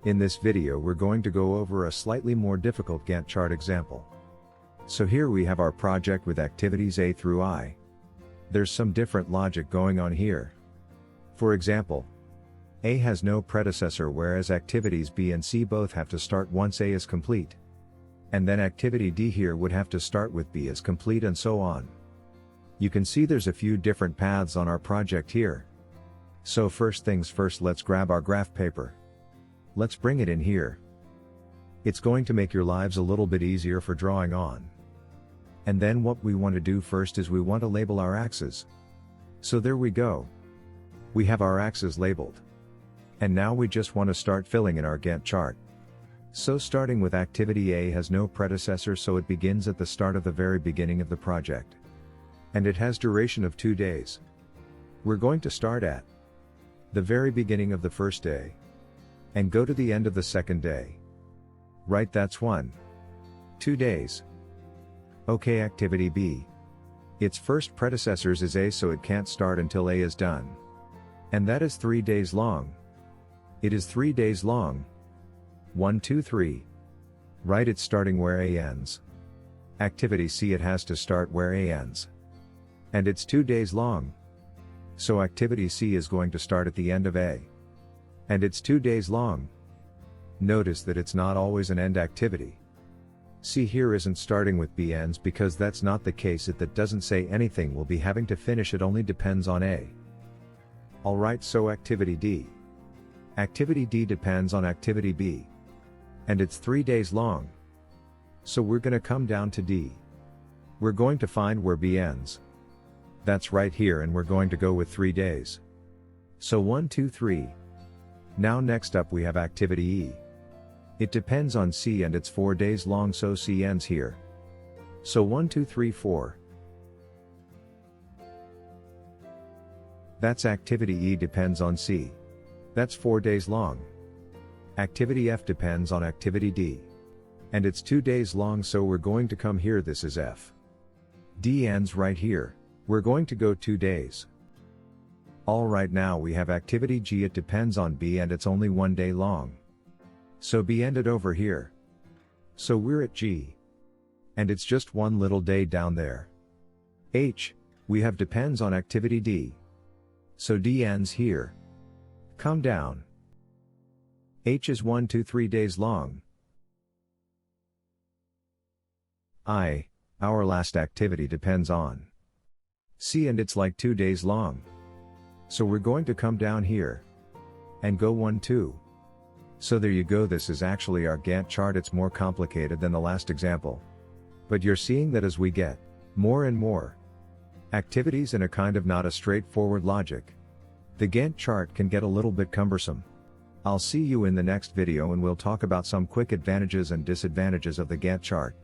In this video we're going to go over a slightly more difficult Gantt chart example. So here we have our project with activities A through I. There's some different logic going on here. For example, A has no predecessor, whereas activities B and C both have to start once A is complete. And then activity D here would have to start with B is complete, and so on. You can see there's a few different paths on our project here. So first things first, let's grab our graph paper. Let's bring it in here. It's going to make your lives a little bit easier for drawing on. And then what we want to do first is we want to label our axes. So there we go. We have our axes labeled. And now we just want to start filling in our Gantt chart. So starting with activity A has no predecessor, so it begins at the start of the very beginning of the project. And it has duration of 2 days. We're going to start at the very beginning of the first day and go to the end of the second day. Right, that's 2 days. Okay, activity B. Its first predecessors is A, so it can't start until A is done. And that is 3 days long. It is 3 days long. 1, 2, 3. Right, it's starting where A ends. Activity C, it has to start where A ends. And it's 2 days long. So activity C is going to start at the end of A. And it's 2 days long. Notice that it's not always an end activity. C here isn't starting with B ends because that's not the case. That doesn't say anything will be having to finish, it only depends on A. Alright, so activity D. Activity D depends on activity B. And it's 3 days long. So we're gonna come down to D. We're going to find where B ends. That's right here, and we're going to go with 3 days. So 1, 2, 3. Now next up we have activity E. It depends on C and it's 4 days long, so C ends here. So 1, 2, 3, 4. That's activity E depends on C. That's 4 days long. Activity F depends on activity D. And it's 2 days long, so we're going to come here, this is F. D ends right here. We're going to go 2 days. Alright, now we have activity G, it depends on B and it's only 1 day long. So B ended over here. So we're at G. And it's just 1 little day down there. H, we have depends on activity D. So D ends here. Come down. H is 1, 2, 3 days long. I, our last activity, depends on C and it's like 2 days long. So we're going to come down here and go 1, 2. So there you go, this is actually our Gantt chart. It's more complicated than the last example. But you're seeing that as we get more and more activities in a kind of not a straightforward logic, the Gantt chart can get a little bit cumbersome. I'll see you in the next video and we'll talk about some quick advantages and disadvantages of the Gantt chart.